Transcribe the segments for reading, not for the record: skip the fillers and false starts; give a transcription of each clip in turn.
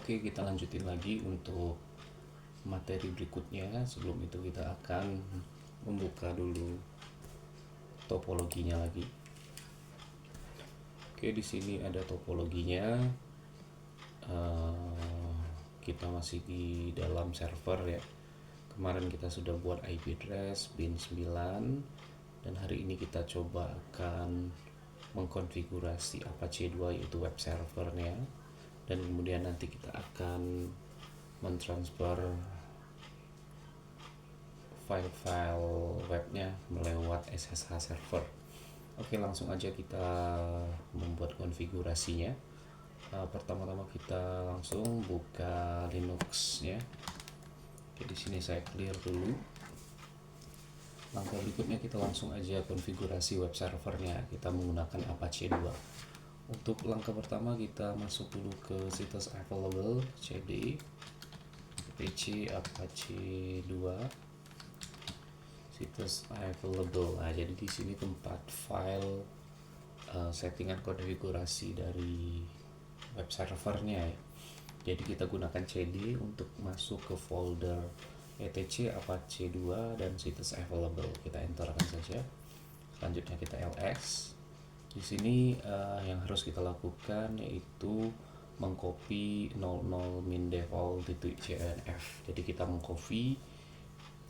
Oke, kita lanjutin lagi untuk materi berikutnya. Sebelum itu kita akan membuka dulu topologinya lagi. Oke, di sini ada topologinya. Kita masih di dalam server ya. Kemarin kita sudah buat IP address bin 9 dan hari ini kita coba akan mengkonfigurasi Apache 2 yaitu web servernya, dan kemudian nanti kita akan mentransfer file-file webnya melewat SSH server. Oke, langsung aja kita membuat konfigurasinya. Pertama-tama kita langsung buka Linux ya. Oke, di sini saya clear dulu. Langkah berikutnya kita langsung aja konfigurasi web servernya. Kita menggunakan Apache 2. Untuk langkah pertama kita masuk dulu ke situs available cd pc apache 2 situs available. Nah, jadi di sini tempat file settingan konfigurasi dari web servernya ya. Jadi kita gunakan cd untuk masuk ke folder etc apache 2 dan situs available. Kita enterkan saja. Selanjutnya kita ls. Di sini yang harus kita lakukan yaitu mengcopy 00 min default.cnf. Jadi kita mengcopy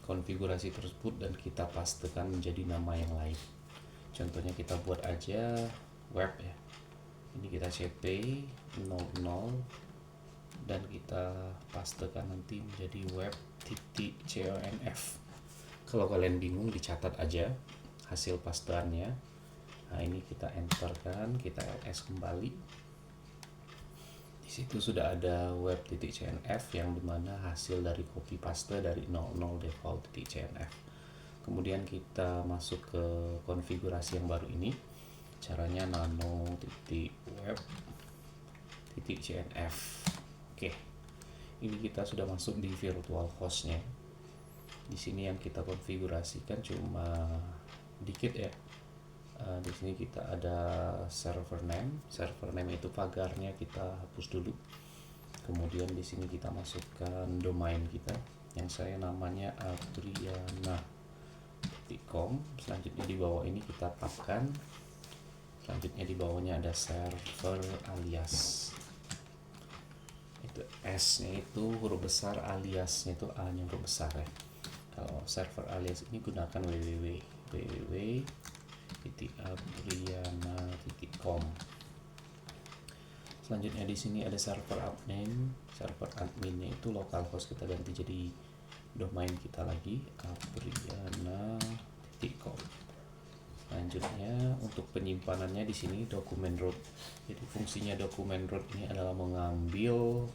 konfigurasi tersebut dan kita pastekan menjadi nama yang lain. Contohnya kita buat aja web ya. Ini kita cp 00 dan kita pastekan nanti menjadi web.conf. Kalau kalian bingung dicatat aja hasil pasteannya. Nah, ini kita enterkan, kita ls kembali. Di situ sudah ada web.cnf yang dimana hasil dari copy paste dari 00 default.cnf. Kemudian kita masuk ke konfigurasi yang baru ini. Caranya nano.web.cnf. Oke. Ini kita sudah masuk di virtual hostnya. Di sini yang kita konfigurasikan cuma dikit ya. Di sini kita ada server name. Server name itu pagarnya kita hapus dulu. Kemudian di sini kita masukkan domain kita yang saya namanya apriana.com. Selanjutnya di bawah ini kita tabkan. Selanjutnya di bawahnya ada server alias. Itu S-nya itu huruf besar, aliasnya itu A-nya huruf besar ya. Kalau server alias ini gunakan www.apriana.com. Selanjutnya di sini ada server admin. Server adminnya itu localhost, kita ganti jadi domain kita lagi apriana.com. Selanjutnya untuk penyimpanannya di sini dokumen root. Jadi fungsinya dokumen root ini adalah mengambil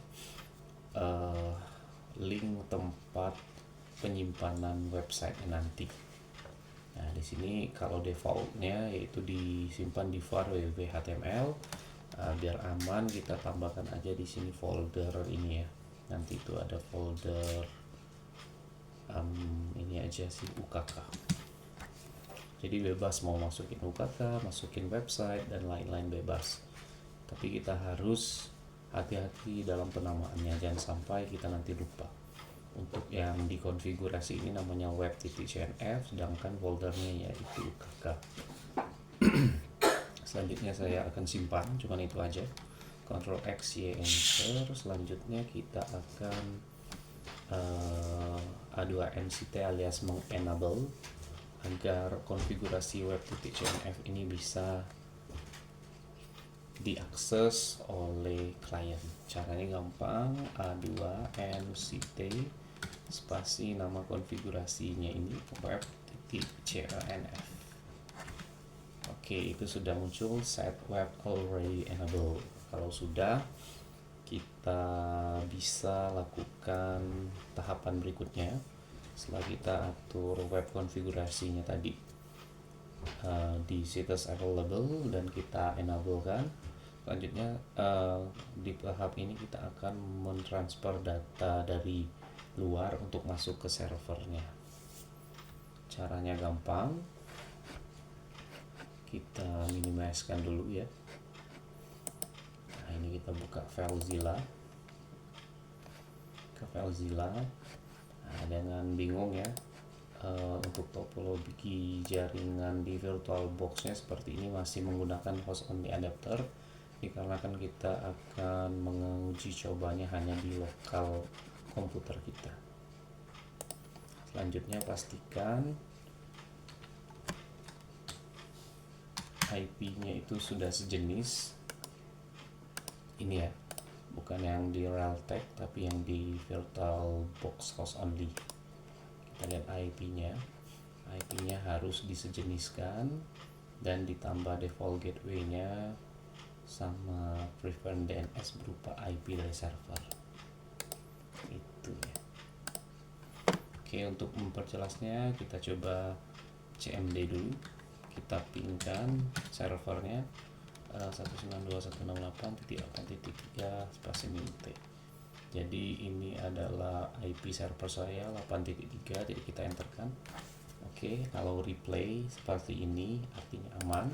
link tempat penyimpanan website nanti. Nah, di sini kalau defaultnya yaitu disimpan di var www.html. Biar aman kita tambahkan aja di sini folder ini ya. Nanti itu ada folder ini aja sih UKK. Jadi bebas mau masukin UKK, masukin website dan lain-lain bebas. Tapi kita harus hati-hati dalam penamaannya, jangan sampai kita nanti lupa. Untuk yang dikonfigurasi ini namanya web.cnf, sedangkan foldernya yaitu UKK. Selanjutnya saya akan simpan, cuman itu aja. Ctrl X Y enter. Selanjutnya kita akan A2NCT alias mengenable agar konfigurasi web.cnf ini bisa diakses oleh klien. Caranya gampang, A2NCT spasi nama konfigurasinya ini web.cnf. Oke, itu sudah muncul set web already enabled. Kalau sudah, kita bisa lakukan tahapan berikutnya. Setelah kita atur web konfigurasinya tadi di situs available dan kita enable kan. Selanjutnya di tahap ini kita akan mentransfer data dari luar untuk masuk ke servernya. Caranya gampang. Kita minimizekan dulu ya. Nah, ini kita buka FileZilla. ke FileZilla. Nah, jangan bingung ya, untuk topologi jaringan di VirtualBox-nya seperti ini masih menggunakan host only adapter, dikarenakan kita akan menguji cobanya hanya di lokal komputer kita. Selanjutnya pastikan IP-nya itu sudah sejenis ini ya, bukan yang di Realtek tapi yang di VirtualBox host only. Kita lihat IP-nya harus disejeniskan dan ditambah default gateway-nya sama preferred DNS berupa IP dari server. Itu ya. Oke, untuk memperjelasnya kita coba CMD dulu. Kita pingkan servernya 192.168.8.3 spasi -t. Jadi ini adalah IP server saya 8.3, jadi kita enterkan. Oke, kalau replay seperti ini artinya aman.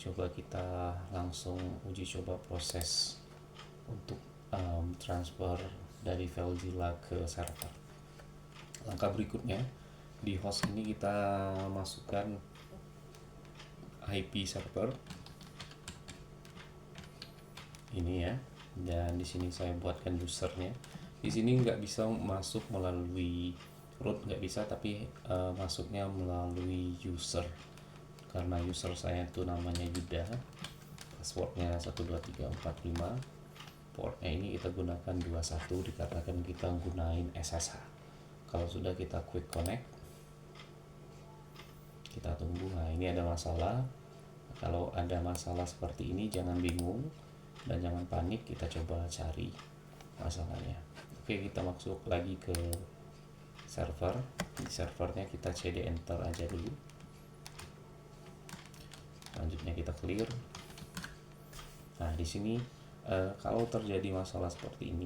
Coba kita langsung uji coba proses untuk transfer dari FileZilla ke server. Langkah berikutnya, di host ini kita masukkan IP server ini ya, dan di sini saya buatkan usernya. Di sini nggak bisa masuk melalui root, nggak bisa, tapi masuknya melalui user, karena user saya itu namanya Yuda, passwordnya 12345, portnya ini kita gunakan 21 dikarenakan kita gunain SSH. Kalau sudah kita quick connect, kita tunggu. Nah, ini ada masalah. Kalau ada masalah seperti ini jangan bingung dan jangan panik, kita coba cari masalahnya. Oke, kita masuk lagi ke server. Di servernya kita cd enter aja dulu. Selanjutnya kita clear. Nah, di sini kalau terjadi masalah seperti ini,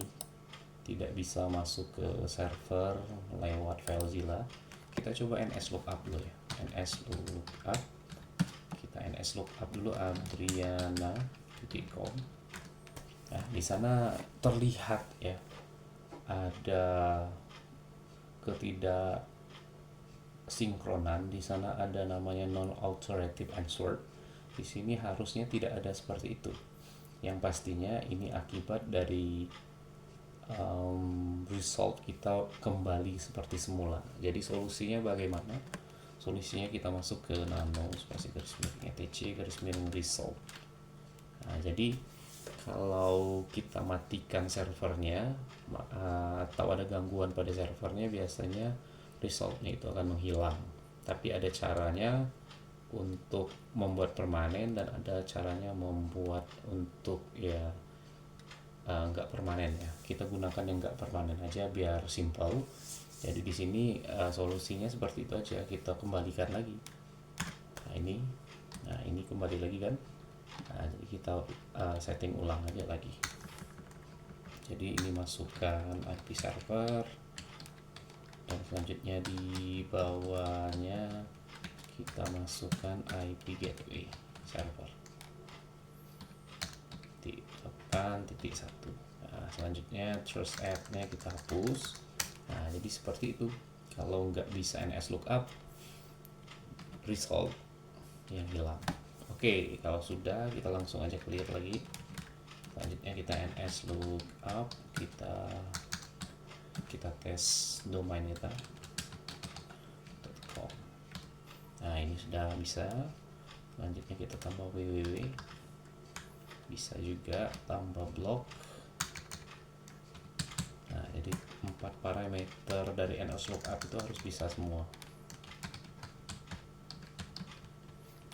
tidak bisa masuk ke server lewat FileZilla, kita coba nslookup dulu ya. nslookup, kita nslookup dulu adriana.com. Nah, di sana terlihat ya ada ketidaksinkronan. Di sana ada namanya non-authoritative answer. Di sini harusnya tidak ada seperti itu. Yang pastinya ini akibat dari result kita kembali seperti semula. Jadi solusinya bagaimana? Solusinya kita masuk ke nano spasi garis miring etc garis miring result. Nah, jadi kalau kita matikan servernya atau ada gangguan pada servernya, biasanya resultnya itu akan menghilang. Tapi ada caranya untuk membuat permanen dan ada caranya membuat untuk ya nggak permanen ya. Kita gunakan yang nggak permanen aja biar simple. Jadi di sini solusinya seperti itu aja, kita kembalikan lagi. Nah ini kembali lagi kan. Nah, jadi kita setting ulang aja lagi. Jadi ini masukkan IP server dan selanjutnya di bawahnya kita masukkan IP gateway server 8.1. Nah, selanjutnya trust add-nya kita hapus. Nah, jadi seperti itu. Kalau nggak bisa nslookup, result yang hilang. Oke, kalau sudah kita langsung aja clear lagi. Selanjutnya kita nslookup, kita tes domain kita. .com. Nah, ini sudah bisa. Selanjutnya kita tambah www. Bisa juga tambah blog. Nah, jadi 4 parameter dari nslookup itu harus bisa semua.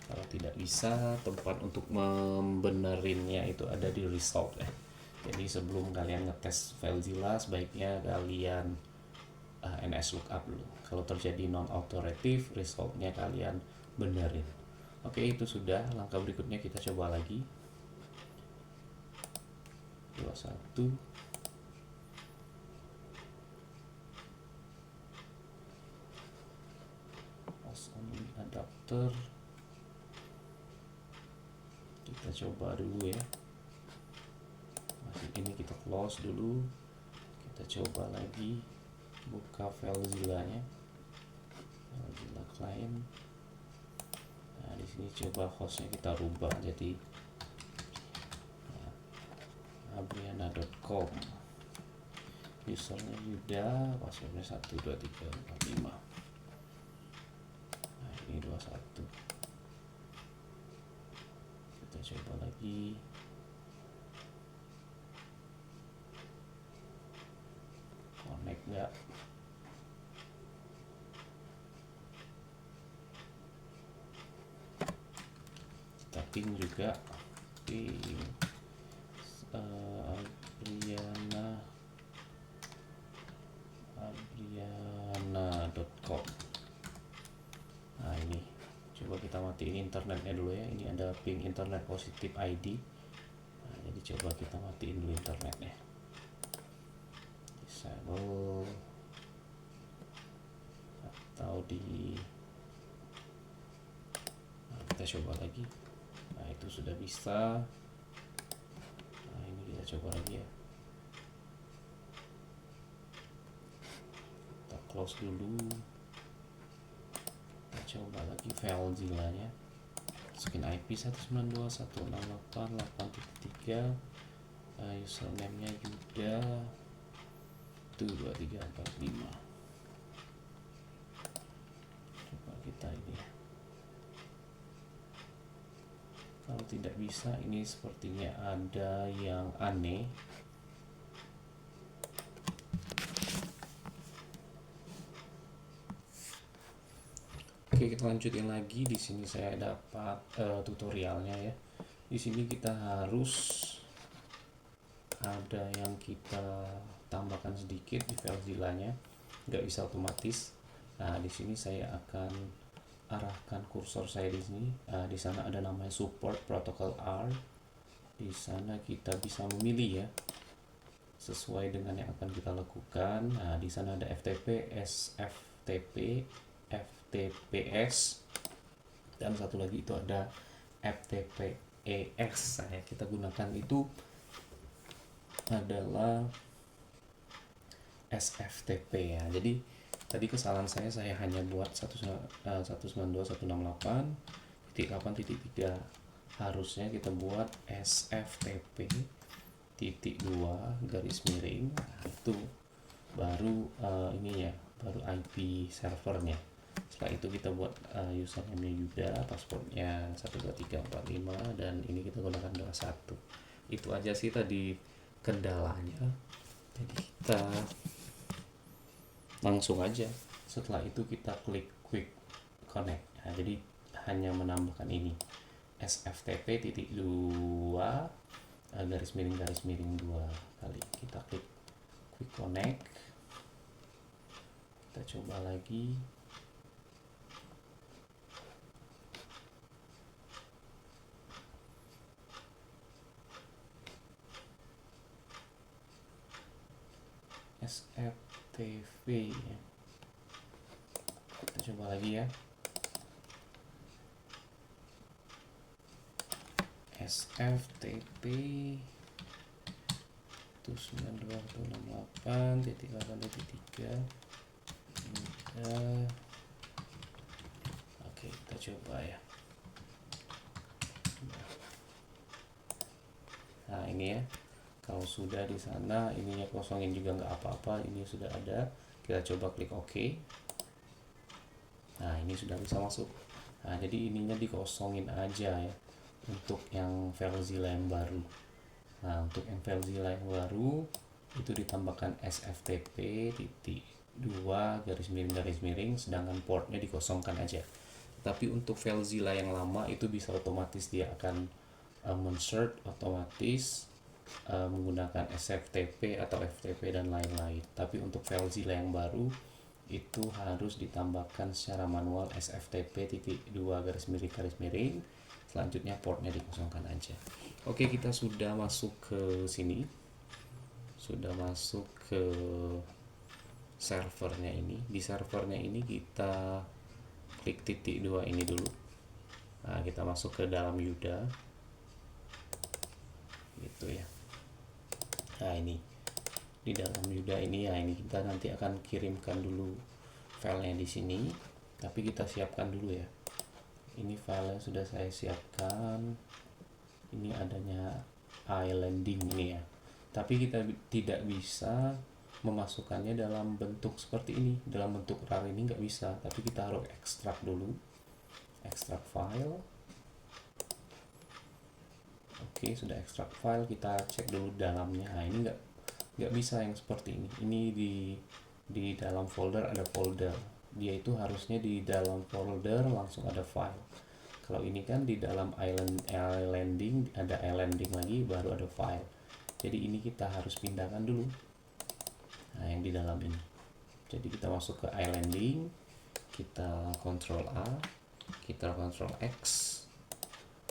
Kalau tidak bisa, tempat untuk membenerinnya itu ada di result ya. Jadi sebelum kalian ngetes FileZilla, sebaiknya kalian nslookup dulu. Kalau terjadi non-authoritative, resultnya kalian benerin. Oke, itu sudah. Langkah berikutnya kita coba lagi. 21. Host only adapter. Kita coba dulu ya. Masih ini kita close dulu. Kita coba lagi buka FileZilla-nya, FileZilla client. Nah, di sini coba hostnya kita rubah jadi abriana.com, usernya Yuda, passwordnya 12345. Nah, ini 21. Kita coba lagi. Connect nggak? Kita ping juga, ping abriana.com. Nah, ini coba kita matiin internetnya dulu ya. Ini ada ping internet positif ID. Nah, jadi coba kita matiin dulu internetnya. Disable atau kita coba lagi. Nah, itu sudah bisa. Nah, ini kita coba lagi ya. Kita close dulu. Kita coba lagi FileZilla-nya. Masukin IP 192.168.8.3. Username-nya Yuda 2345. Coba kita ini ya. Kalau tidak bisa, ini sepertinya ada yang aneh. Oke, kita lanjutin lagi. Di sini saya dapat tutorialnya ya. Di sini kita harus ada yang kita tambahkan sedikit di FileZilla-nya, nggak bisa otomatis. Nah, di sini saya akan arahkan kursor saya di sini. Di sana ada namanya support protocol R. Di sana kita bisa memilih ya, sesuai dengan yang akan kita lakukan. Nah, di sana ada FTP, SFTP, FTPS, dan satu lagi itu ada FTPEX. Nah, kita gunakan itu adalah SFTP ya. Jadi tadi kesalahan saya hanya buat 192.168.8.3. Harusnya kita buat SFTP titik 2 garis miring. Nah, itu baru ini ya, baru IP servernya. Setelah itu kita buat username-nya Yuda, passwordnya 12345, dan ini kita gunakan 21. Itu aja sih tadi kendalanya. Jadi kita langsung aja. Setelah itu kita klik quick connect. Nah, jadi hanya menambahkan ini SFTP titik 2 garis miring 2 kali. Kita klik quick connect. Kita coba lagi. SFTP ya. Kita coba lagi ya. SFTP 192.168.8.3. Oke, kita coba ya. Nah, ini ya. Kalau sudah di sana, ininya kosongin juga nggak apa-apa. Ini sudah ada. Kita coba klik OK. Nah, ini sudah bisa masuk. Nah, jadi ininya dikosongin aja ya untuk yang FileZilla yang baru. Nah, untuk yang FileZilla yang baru itu ditambahkan SFTP titik 2 garis miring, sedangkan portnya dikosongkan aja. Tapi untuk FileZilla yang lama itu bisa otomatis, dia akan mensert otomatis menggunakan SFTP atau FTP dan lain-lain. Tapi untuk FileZilla yang baru itu harus ditambahkan secara manual SFTP titik 2 garis miring, selanjutnya portnya dikosongkan aja. Oke, kita sudah masuk ke sini, sudah masuk ke servernya ini. Di servernya ini kita klik titik 2 ini dulu. Nah, kita masuk ke dalam Yuda gitu ya. Nah, ini di dalam Yuda ini ya. Ini kita nanti akan kirimkan dulu filenya di sini, tapi kita siapkan dulu ya. Ini filenya sudah saya siapkan. Ini adanya islanding ini ya, tapi kita tidak bisa memasukkannya dalam bentuk seperti ini, dalam bentuk RAR ini nggak bisa, tapi kita harus ekstrak dulu, ekstrak file. Oke, sudah ekstrak file, kita cek dulu dalamnya. Nah, ini nggak bisa yang seperti ini. Ini di dalam folder ada folder, dia itu harusnya di dalam folder langsung ada file. Kalau ini kan di dalam islanding ada islanding lagi baru ada file. Jadi ini kita harus pindahkan dulu. Nah, yang di dalam ini. Jadi kita masuk ke islanding, kita Ctrl A, kita Ctrl X,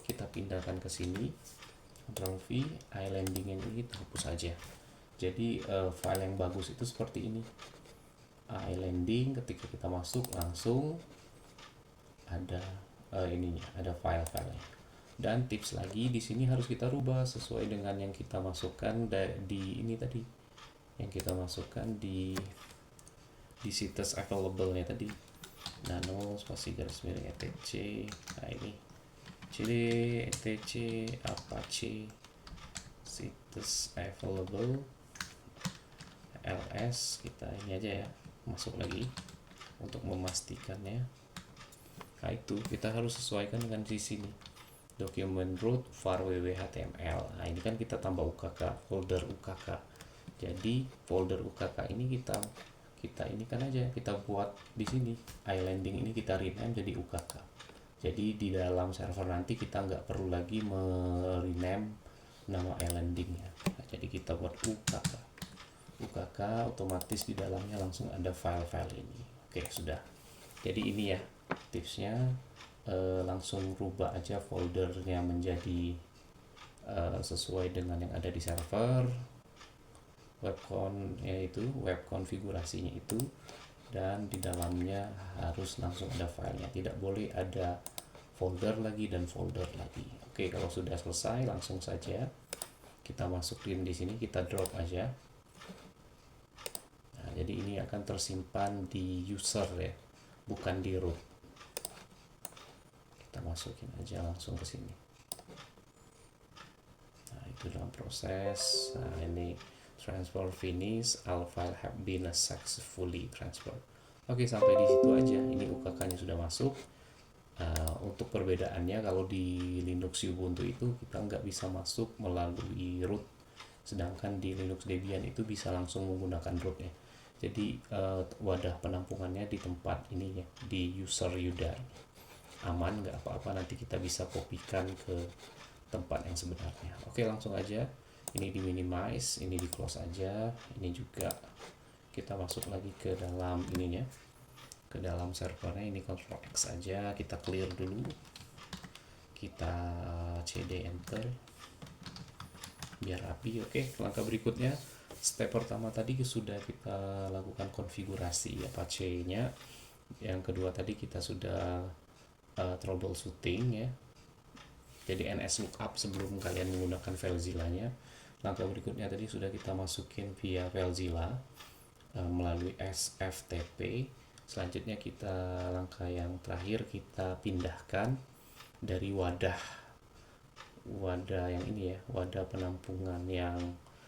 kita pindahkan ke sini, Ctrl V, islanding yang ini kita hapus saja. Jadi file yang bagus itu seperti ini. Islanding ketika kita masuk langsung ada ininya, ada file-filenya. Dan tips lagi di sini harus kita rubah sesuai dengan yang kita masukkan di ini tadi, yang kita masukkan di situs available-nya tadi, nano spasi garis miring etc. Nah ini cd etc apache situs available ls, kita ini aja ya, masuk lagi untuk memastikannya. Nah itu kita harus sesuaikan dengan di sini, document root var www.html. Nah ini kan kita tambah UKK, folder UKK. Jadi folder UKK ini kita ini kan aja kita buat di sini, islanding ini kita rename jadi UKK. Jadi di dalam server nanti kita nggak perlu lagi rename nama islandingnya. Nah, jadi kita buat UKK otomatis di dalamnya langsung ada file-file ini. Oke, sudah. Jadi ini ya tipsnya, langsung rubah aja foldernya menjadi sesuai dengan yang ada di server, web konfigurasinya itu, dan di dalamnya harus langsung ada filenya, tidak boleh ada folder lagi dan folder lagi. Oke, kalau sudah selesai langsung saja kita masukin di sini, kita drop aja. Nah, jadi ini akan tersimpan di user ya, bukan di root. Kita masukin aja langsung ke sini. Nah, itu dalam proses. Nah, ini transfer finish, all file have been successfully transferred. Oke, sampai di situ aja. Ini UKK-nya sudah masuk. Untuk perbedaannya, kalau di Linux Ubuntu itu kita nggak bisa masuk melalui root, sedangkan di Linux Debian itu bisa langsung menggunakan root ya. Jadi wadah penampungannya di tempat ini ya, di user Yuda, aman, nggak apa-apa, nanti kita bisa kopikan ke tempat yang sebenarnya. Oke, langsung aja. Ini di minimize, ini di close aja, ini juga kita masuk lagi ke dalam ininya, ke dalam servernya. Ini Ctrl X aja, kita clear dulu, kita cd enter biar rapi. Oke, langkah berikutnya, step pertama tadi sudah kita lakukan konfigurasi Apache-nya, yang kedua tadi kita sudah troubleshooting ya, jadi ns lookup sebelum kalian menggunakan FileZilla-nya. Langkah berikutnya tadi sudah kita masukin via FileZilla melalui SFTP. Selanjutnya kita langkah yang terakhir, kita pindahkan dari wadah yang ini ya, wadah penampungan yang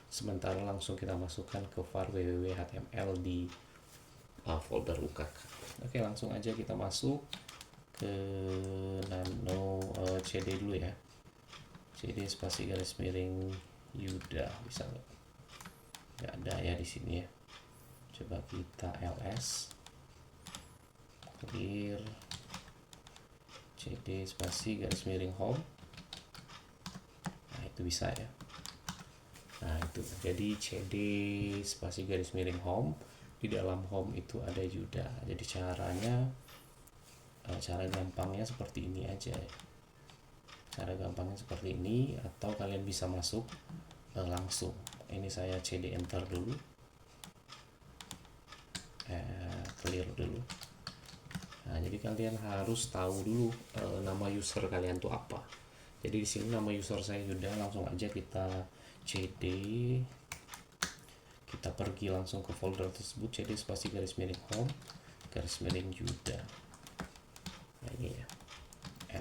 sementara, langsung kita masukkan ke var www.html di folder UKK. Oke, langsung aja kita masuk ke nano cd dulu ya, cd spasi garis miring Yuda, bisa nggak ada ya di sini ya. Coba kita ls clear cd spasi garis miring home. Nah itu bisa ya. Nah itu jadi cd spasi garis miring home, di dalam home itu ada Yuda. Jadi cara gampangnya seperti ini aja ya. Cara gampangnya seperti ini, atau kalian bisa masuk langsung. Ini saya cd enter dulu, clear dulu. Nah, jadi kalian harus tahu dulu nama user kalian tuh apa. Jadi di sini nama user saya Yuda, langsung aja kita cd kita pergi langsung ke folder tersebut, cd spasi garis miring home garis miring Yuda. Nah, ini ya,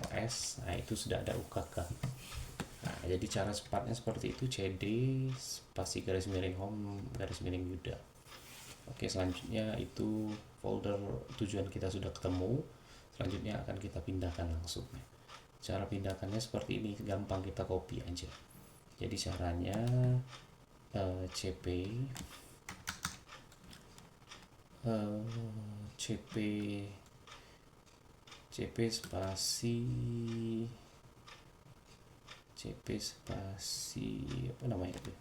ls. Nah, itu sudah ada UKK. Nah, jadi cara cepatnya seperti itu, cd spasi garis miring home garis miring Yuda. Oke, selanjutnya itu folder tujuan kita sudah ketemu. Selanjutnya akan kita pindahkan langsung. Cara pindahkannya seperti ini, gampang, kita copy aja. Jadi caranya cp spasi apa namanya itu,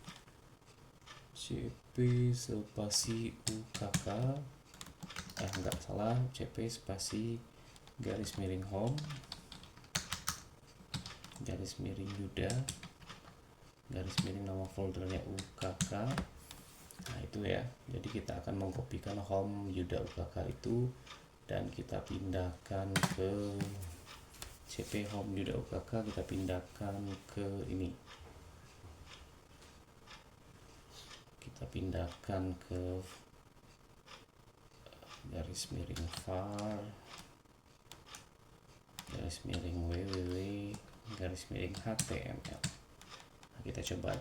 cp spasi UKK, enggak salah, cp spasi garis miring home garis miring Yuda garis miring nama foldernya UKK. Nah, itu ya, jadi kita akan mengkopikan home Yuda UKK itu dan kita pindahkan ke cp home Yuda UKK, kita pindahkan ke ini, kita pindahkan ke garis miring var garis miring www garis miring html. Nah, kita coba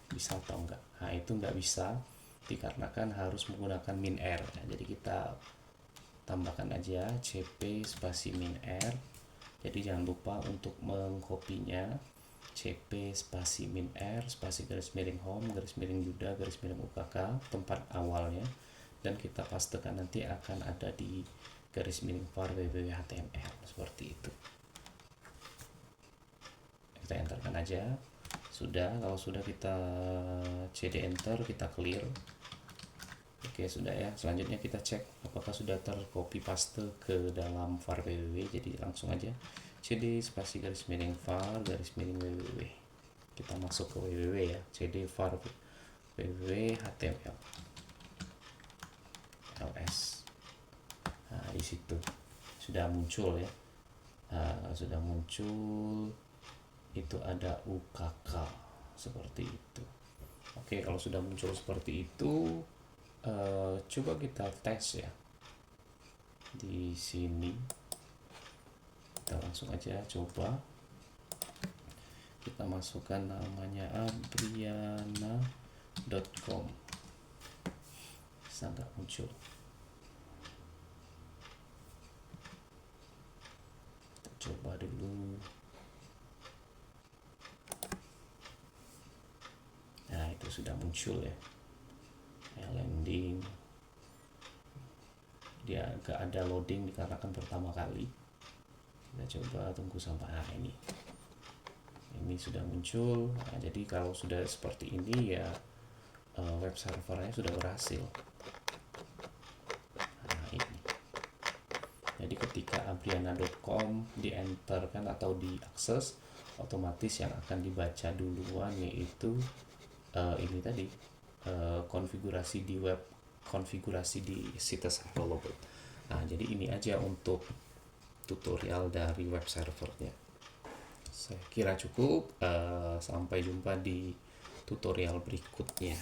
bisa atau enggak. Nah, itu enggak bisa dikarenakan harus menggunakan min-r. Nah, jadi kita tambahkan aja cp spasi min-r. Jadi jangan lupa untuk mengkopinya, cp spasi min-r spasi garis miring home garis miring Yuda garis miring UKK tempat awalnya, dan kita pastekan nanti akan ada di garis miring var www html seperti itu. Kita enterkan aja. Sudah, kalau sudah kita cd enter, kita clear. Oke, sudah ya. Selanjutnya kita cek apakah sudah tercopy paste ke dalam var www. Jadi langsung aja cd spasi garis miring var garis miring www. Kita masuk ke www ya, cd var www html ls. Nah, di situ sudah muncul ya. Nah, sudah muncul, itu ada UKK seperti itu. Oke, kalau sudah muncul seperti itu, coba kita tes ya. Di sini kita langsung aja coba, kita masukkan namanya abriana.com, bisa nggak muncul. Kita coba dulu. Nah, itu sudah muncul ya, landing. Dia gak ada loading dikarenakan pertama kali. Kita coba tunggu sampai ini sudah muncul. Nah, jadi kalau sudah seperti ini ya, web servernya sudah berhasil. Nah, ini. Jadi ketika abriana.com di-enterkan atau diakses, otomatis yang akan dibaca duluan yaitu ini tadi, konfigurasi di web, konfigurasi di situs available. Nah, jadi ini aja untuk tutorial dari web servernya. Saya kira cukup. Sampai jumpa di tutorial berikutnya.